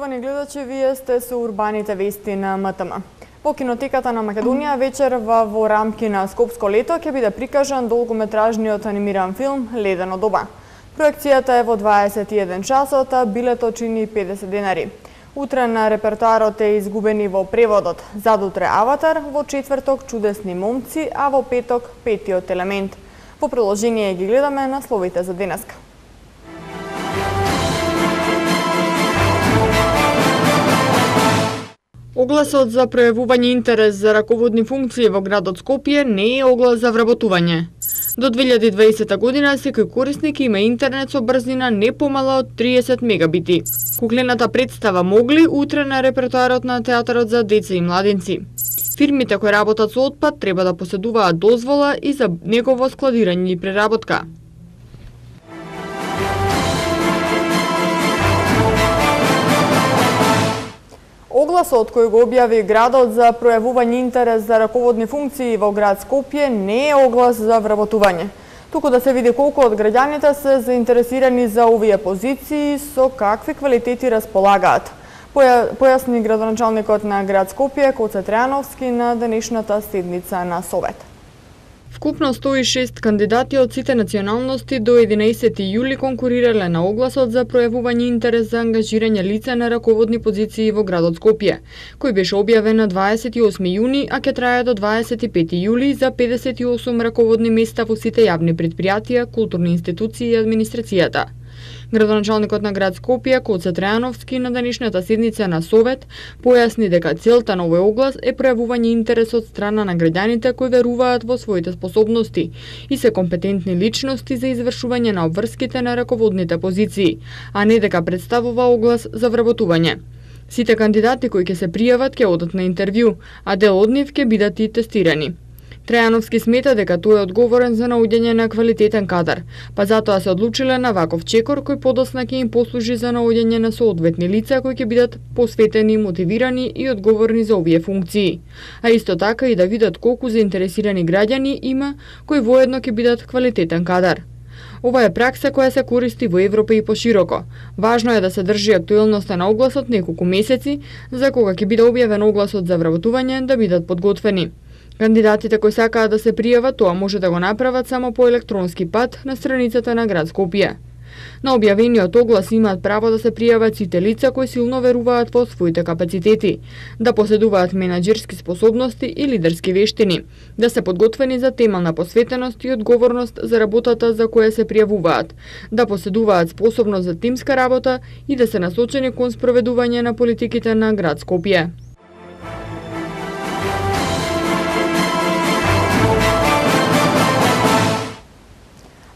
Почитувани гледачи, вие сте со урбаните вести на МТМ. Во кинотеката на Македонија вечерва во рамки на Скопско лето ќе биде прикажан долгометражниот анимиран филм Ледено доба. Проекцијата е во 21 часот, а билетот чини 50 денари. Утре на репертоарот е Изгубени во преводот, задутре Аватар, во четврток Чудесни момци, а во петок Петиот елемент. Во продолжение ги гледаме насловите за денеска. Огласот за пројавување интерес за раководни функции во градот Скопје не е оглас за вработување. До 2020 година секој корисник има интернет со брзина не помала од 30 мегабити. Куклената представа Могли утре на репертоарот на театарот за деца и младинци. Фирмите кои работат со отпад треба да поседуваат дозвола и за негово складирање и преработка. Огласот кој го објави градот за пројавување интерес за раководни функции во град Скопје не е оглас за вработување, туку да се види колку од граѓаните се заинтересирани за овие позиции, со какви квалитети располагаат. Појасни градоначалникот на град Скопје Коце Трајановски на денешната седница на Совет. Вкупно 106 кандидати од сите националности до 11 јули конкурирале на огласот за пројавување интерес за ангажирање лица на раководни позиции во градот Скопје, кој беше објавен на 28 јуни, а ќе трае до 25 јули за 58 раководни места во сите јавни претпријатија, културни институции и администрацијата. Градоначалникот на град Скопје Коце Трајановски на денешната седница на Совет појасни дека целта на овој оглас е пројавување интерес од страна на граѓаните кои веруваат во своите способности и се компетентни личности за извршување на обврските на раководните позиции, а не дека представува оглас за вработување. Сите кандидати кои ќе се пријават ќе одат на интервју, а дел од нив ќе бидат и тестирани. Трајановски смета дека тој е одговорен за наоѓање на квалитетен кадар, па затоа се одлучиле на ваков чекор кој подосна ќе им послужи за наоѓање на соодветни лица кои ќе бидат посветени, мотивирани и одговорни за овие функции, а исто така и да видат колку заинтересирани граѓани има кои воедно ќе бидат квалитетен кадар. Ова е пракса која се користи во Европа и пошироко. Важно е да се држи актуелноста на огласот неколку месеци, за кога ќе биде објавен огласот за вработување да бидат подготвени. Кандидатите кои сакаат да се пријават, тоа може да го направат само по електронски пат на страницата на град Скопје. На објавениот оглас имаат право да се пријават сите лица кои силно веруваат во своите капацитети, да поседуваат менаџерски способности и лидерски вештини, да се подготвени за темелна посветеност и одговорност за работата за која се пријавуваат, да поседуваат способност за тимска работа и да се насочени кон спроведување на политиките на град Скопје.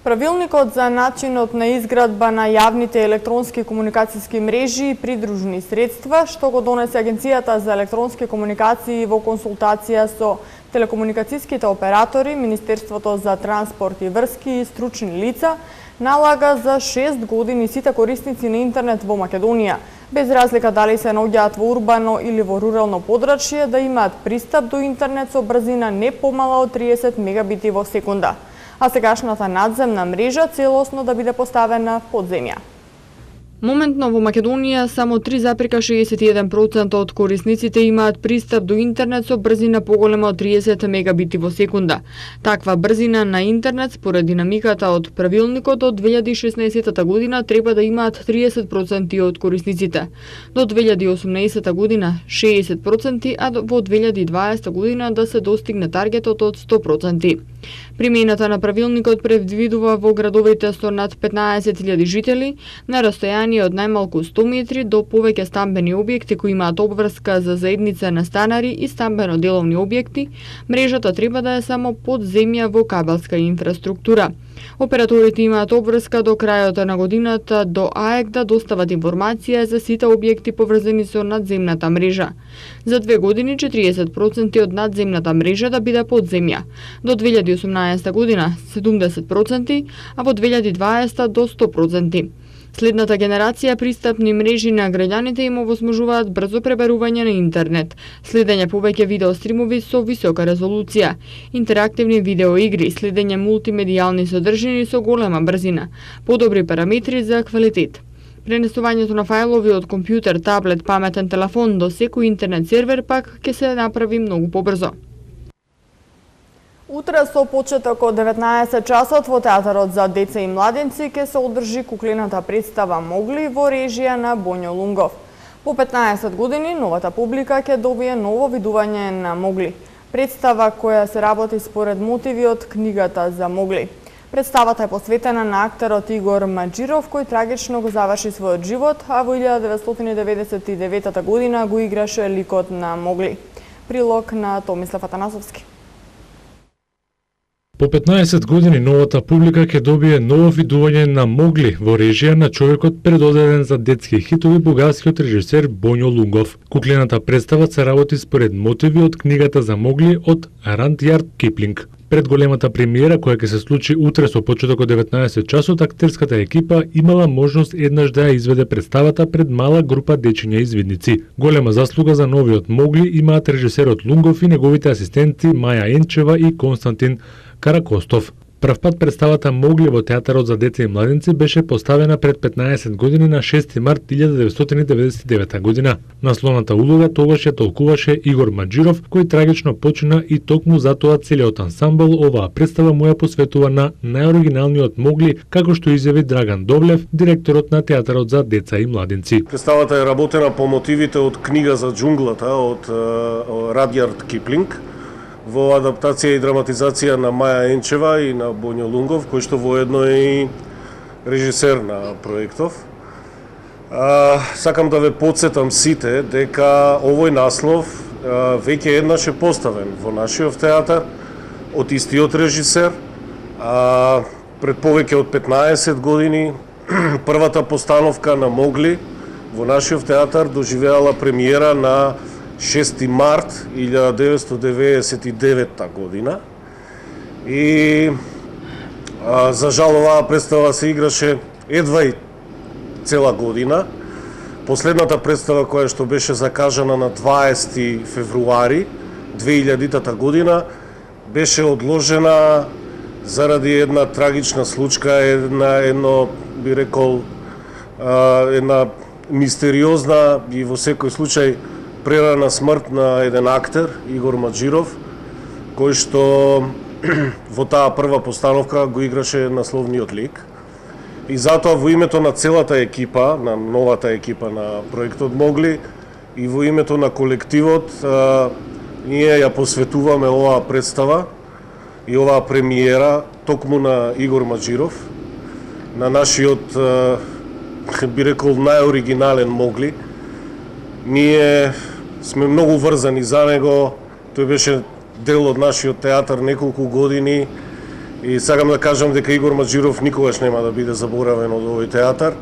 Правилникот за начинот на изградба на јавните електронски комуникацијски мрежи и придружни средства, што го донесе Агенцијата за електронски комуникации во консултација со телекомуникацијските оператори, Министерството за транспорт и врски и стручни лица, налага за 6 години сите корисници на интернет во Македонија, без разлика дали се наоѓаат во урбано или во рурално подрачје, да имаат пристап до интернет со брзина не помала од 30 мегабити во секунда, а сегашната надземна мрежа целосно да биде поставена под земја. Моментно во Македонија само 3,61% од корисниците имаат пристап до интернет со брзина поголема од 30 мегабити во секунда. Таква брзина на интернет според динамиката од правилникот до 2016 година треба да имаат 30% од корисниците, до 2018 година 60%, а во 2020 година да се достигне таргетот од 100%. Примената на правилникот предвидува во градовите со над 15.000 жители на растојание од најмалку 100 метри до повеќе стамбени објекти кои имаат обврска за заедница на станари и стамбено-деловни објекти, мрежата треба да е само под земја во кабелска инфраструктура. Операторите имаат обврска до крајот на годината до АЕК да достават информација за сите објекти поврзани со надземната мрежа. За 2 години 40% од надземната мрежа да биде под земја, до 2018 година 70%, а во 2020 до 100%. Следната генерација пристапни мрежи на граѓаните им овозможуваат брзо пребарување на интернет, следење повеќе видеостримови со висока резолуција, интерактивни видеоигри, следење мултимедијални содржини со голема брзина, подобри параметри за квалитет. Пренесувањето на фајлови од компјутер, таблет, паметен телефон до секој интернет сервер пак ќе се направи многу побрзо. Утре со почеток од 19 часот во Театарот за деца и младенци ќе се одржи куклената представа Могли во режија на Боњо Лунгов. По 15 години новата публика ќе добие ново видување на Могли. Представа која се работи според мотиви од книгата за Могли. Представата е посветена на актерот Игор Маџиров, кој трагично го заврши својот живот, а во 1999 година го играше ликот на Могли. Прилог на Томислав Атанасовски. По 15 години новата публика ќе добие ново видување на Могли во режија на човекот предодаден за детски хитови бугарскиот режисер Боњо Лунгов. Куклената представа се работи според мотиви од книгата за Могли од Рандјард Киплинг. Пред големата премиера која ќе се случи утре со почеток од 19 часот, актерската екипа имала можност еднаш да ја изведе представата пред мала група дечиња извидници. Голема заслуга за новиот Могли имаат режисерот Лунгов и неговите асистенти Маја Енчева и Константин Каракостов. Прв пат представата Могли во Театарот за деца и младенци беше поставена пред 15 години на 6 март 1999 година. Насловната улога тогаш ја толкуваше Игор Маџиров, кој трагично почина и токму затоа целиот ансамбл оваа представа му ја посветува на најоригиналниот Могли, како што изјави Драган Довлев, директорот на Театарот за деца и младенци. Представата е работена по мотивите од книга за џунглата од Радјард Киплинг, во адаптација и драматизација на Маја Енчева и на Боњо Лунгов, кој што воедно е и режисер на проектов. Сакам да ве потсетам сите дека овој наслов веќе еднаш е поставен во нашиот театар од истиот режисер. Пред повеќе од 15 години првата постановка на Могли во нашиот театар доживеала премиера на 6 март 1999 година и за жал оваа представа се играше едва и цела година. Последната представа која што беше закажана на 20 февруари 2000 година беше одложена заради една трагична случка, една би рекол една мистериозна и во секој случај прерана смрт на еден актер, Игор Маџиров, кој што во таа прва постановка го играше насловниот лик. И затоа во името на целата екипа, на новата екипа на проектот Могли и во името на колективот, ние ја посветуваме оваа представа и оваа премиера токму на Игор Маџиров, на нашиот, би рекол, најоригинален Могли. Ние сме многу врзани за него, тој беше дел од нашиот театар неколку години и сакам да кажам дека Игор Маџиров никогаш нема да биде заборавен од овој театар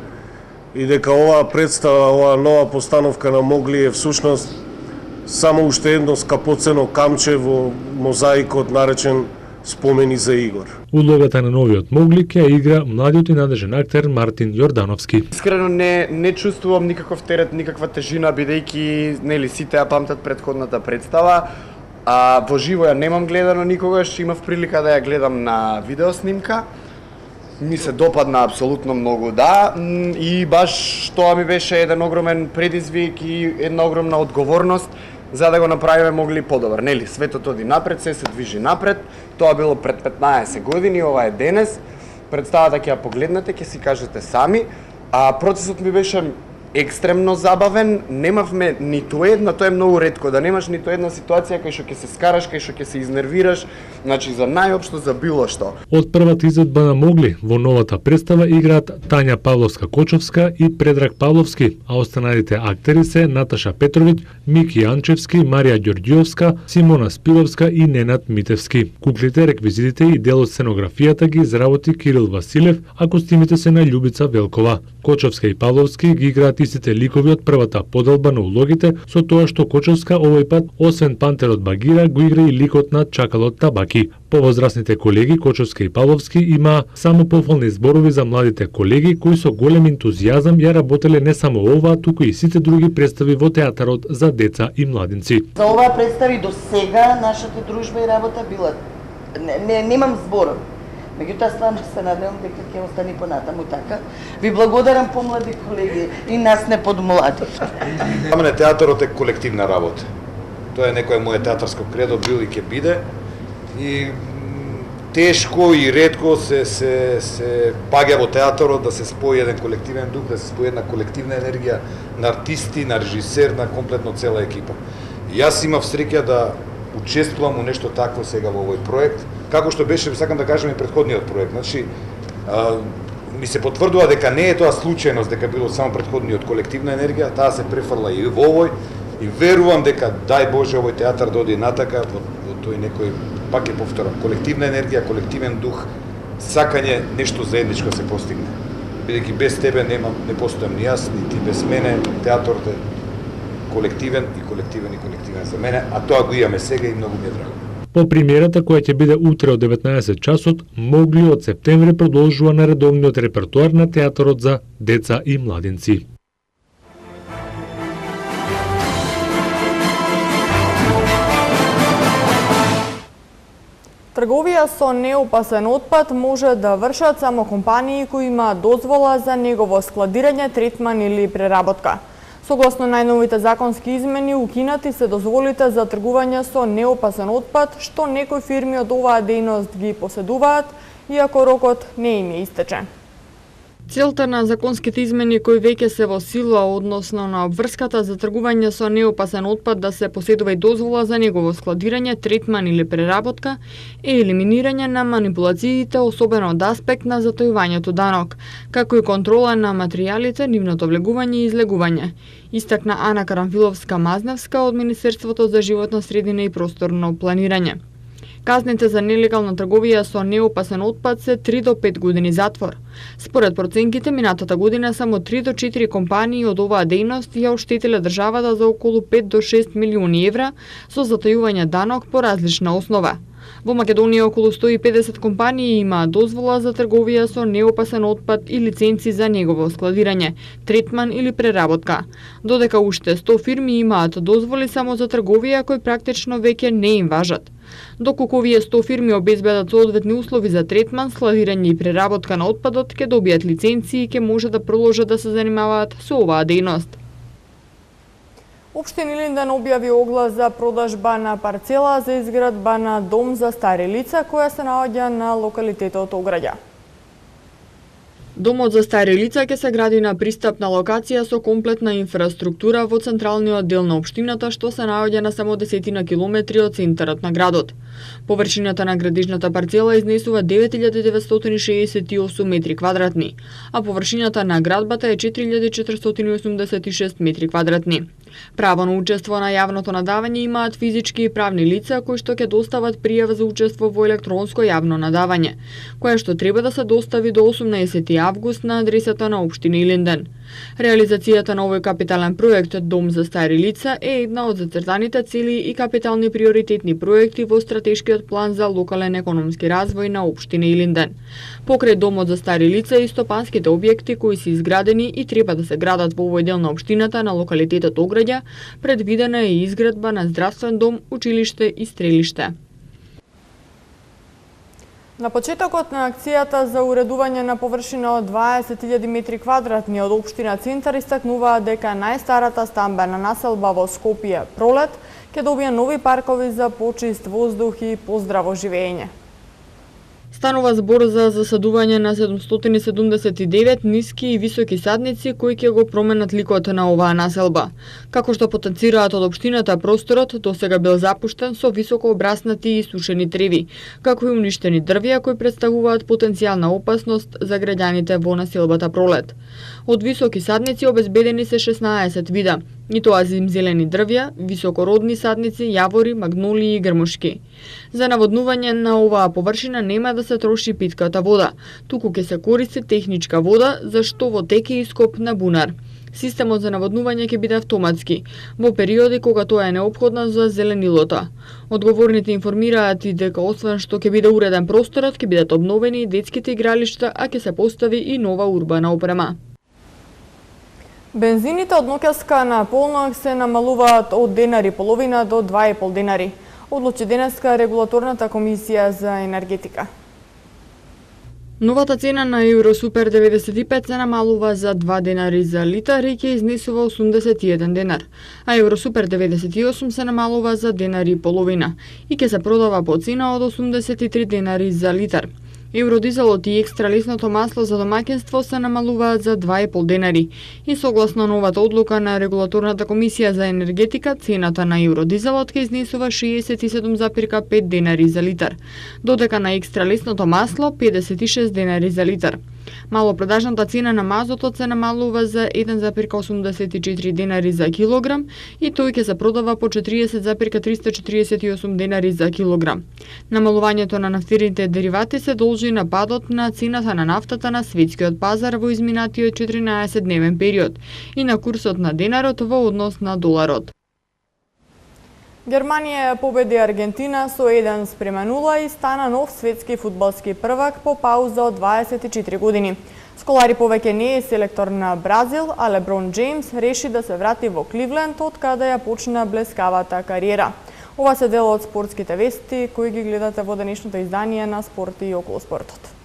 и дека оваа представа, оваа нова постановка на Могли е всушност само уште едно скапоцено камче во мозаикот наречен Спомени за Игор. Улогата на новиот Могли ќе игра младиот и надежен актер Мартин Јордановски. Искрено не чувствувам никаков терет, никаква тежина, бидејќи нели сите ја памтат претходната представа. Во живо ја немам гледано никогаш, имав прилика да ја гледам на видеоснимка. Ми се допадна апсолутно многу, да, и баш тоа ми беше еден огромен предизвик и една огромна одговорност за да го направиме Могли подобар. Нели, светот оди напред, се движи напред. Тоа било пред 15 години, ова е денес. Представата ќе ја погледнете, ќе си кажете сами. Процесот ми беше екстремно забавен, немавме ниту една, тоа е многу ретко, да немаш ниту една ситуација кај што ќе се скараш, кај што ќе се изнервираш, значи за најопшто за било што. Од првата изvedба на Могли во новата представа играат Тања Павловска-Кочовска и Предраг Павловски, а останалите актери се Наташа Петровиќ, Мики Јанчевски, Марија Ѓорѓиовска, Симона Спировска и Ненад Митевски. Куклите, реквизитите и дел од сценографијата ги изработи Кирил Василев, а костимите се на Љубица Велкова. Кочовска и Павловски ги играат истите ликови од првата поделба на улогите, со тоа што Кочовска овој пат, освен Пантерот Багира, го игра и ликот на Чакалот Табаки. Повозрастните колеги Кочовска и Павловски има само пофални зборови за младите колеги кои со голем ентузијазам ја работеле не само оваа, туку и сите други представи во театарот за деца и младинци. За оваа представи до сега нашата дружба и работа била немам зборови. Меѓутоа, стварно се надевам дека ќе остане понатаму така. Ви благодарам, помлади колеги, и нас не подмлади. За мене театарот е колективна работа. Тоа е некое мое театарско кредо, бил и ќе биде. И тешко и ретко се паѓа во театарот да се спои еден колективен дух, да се спои една колективна енергија на артисти, на режисер, на комплетно цела екипа. И јас имав среќа да учествувам у нешто такво сега во овој проект, како што беше, сакам да кажам, и претходниот проект. Значи, ми се потврдува дека не е тоа случајност дека било само претходниот колективна енергија, таа се префрла и во овој, и верувам дека, дај Боже, овој театар да оди натака во тој некој, пак ќе повторам, колективна енергија, колективен дух, сакање нешто заедничко се постигне. Бидејќи без тебе не постојам ни јас, ни ти без мене, театорот е колективен за мене, а тоа го имаме сега и многу ми е драго. По премиерата која ќе биде утре од 19 часот, Могли од септември продолжува на редовниот репертоар на театарот за деца и младинци. Трговија со неопасен отпад може да вршат само компании кои имаат дозвола за негово складирање, третман или преработка. Согласно најновите законски измени, укинати се дозволите за тргување со неопасен отпад, што некои фирми од оваа дејност ги поседуваат, иако рокот не им е истечен. Целта на законските измени кои веќе се во сила односно на обврската за тргување со неопасен отпад да се поседува и дозвола за негово складирање, третман или преработка е елиминирање на манипулациите, особено од аспект на затојувањето данок, како и контрола на материјалите, нивното влегување и излегување. Истакна Ана Карамфиловска-Мазневска од Министерството за животна средина и просторно планирање. Казните за нелегална трговија со неопасен отпад се 3 до 5 години затвор. Според проценките, минатата година само 3 до 4 компании од оваа дејност ја оштетиле државата за околу 5 до 6 милиони евра со затојување данок по различна основа. Во Македонија околу 150 компании имаат дозвола за трговија со неопасен отпад и лиценци за негово складирање, третман или преработка, додека уште 100 фирми имаат дозволи само за трговија кои практично веќе не им важат. Доколку овие 100 фирми обезбедат соодветни услови за третман, складирање и преработка на отпадот, ќе добијат лиценци и ќе може да продолжат да се занимаваат со оваа дејност. Општина Илинден објави оглас за продажба на парцела за изградба на дом за стари лица која се наоѓа на локалитетот Ограѓа. Домот за стари лица ќе се гради на пристапна локација со комплетна инфраструктура во централниот дел на општината што се наоѓа на само 10 километри од центарот на градот. Површината на градижната парцела изнесува 9968 метри квадратни, а површината на градбата е 4486 метри квадратни. Право на учество на јавното надавање имаат физички и правни лица кои што ќе достават пријава за учество во електронско јавно надавање, која што треба да се достави до 18 август на адресата на општина Илинден. Реализацијата на овој капитален проект Дом за стари лица е една од зацртаните цели и капитални приоритетни проекти во стратешкиот план за локален економски развој на општина Илинден. Покрај Домот за стари лица и стопанските објекти кои се изградени и треба да се градат во овој дел на општината на локалитетот Ограѓа, предвидена е изградба на здравствен дом, училиште и стрелиште. На почетокот на акцијата за уредување на површина од 20.000 метри квадратни од општина Центар истакнуваа дека најстарата стамбена населба во Скопје, Пролет, ќе добие нови паркови за почист воздух и поздраво живење. Станува збор за засадување на 779 ниски и високи садници кои ќе го променат ликот на оваа населба. Како што потенцираат од општината, просторот досега бил запуштен со високо обраснати и сушени треви, како и уништени дрвја кои представуваат потенцијална опасност за граѓаните во населбата Пролет. Од високи садници обезбедени се 16 вида, и тоа зимзелени дрвја, високородни садници, јавори, магнолии и грмушки. За наводнување на оваа површина нема да се троши питката вода, туку ќе се користи техничка вода, за што во тек е ископ на бунар. Системот за наводнување ќе биде автоматски, во периоди кога тоа е неопходно за зеленилото. Одговорните информираат и дека освен што ќе биде уреден просторот, ќе бидат обновени и детските игралишта, а ќе се постави и нова урбана опрема. Бензините од ноќаска на полнок се намалуваат од денари половина до 2,5 денари, одлучи денеска Регулаторната комисија за енергетика. Новата цена на Евросупер 95 се намалува за 2 денари за литар и ќе изнесува 81 денар, а Евросупер 98 се намалува за денари и половина и ќе се продава по цена од 83 денари за литар. Евродизелот и екстра лесното масло за домаќинство се намалуваат за 2,5 денари и согласно новата одлука на Регулаторната комисија за енергетика, цената на евродизелот ќе изнесува 67,5 денари за литар, додека на екстра лесното масло 56 денари за литар. Малопродажната цена на мазотот се намалува за 1,84 денари за килограм и тој ќе се продава по 40,348 денари за килограм. Намалувањето на нафтените деривати се должи на падот на цената на нафтата на светскиот пазар во изминатиот 14-дневен период и на курсот на денарот во однос на доларот. Германија победи Аргентина со 1:0 и стана нов светски фудбалски првак по пауза од 24 години. Сколари повеќе не е селектор на Бразил, а Леброн Джеймс реши да се врати во Кливленд, од каде ја почна блескавата кариера. Ова се дел од спортските вести кои ги гледате во денешното издание на Спорт и околу спортот.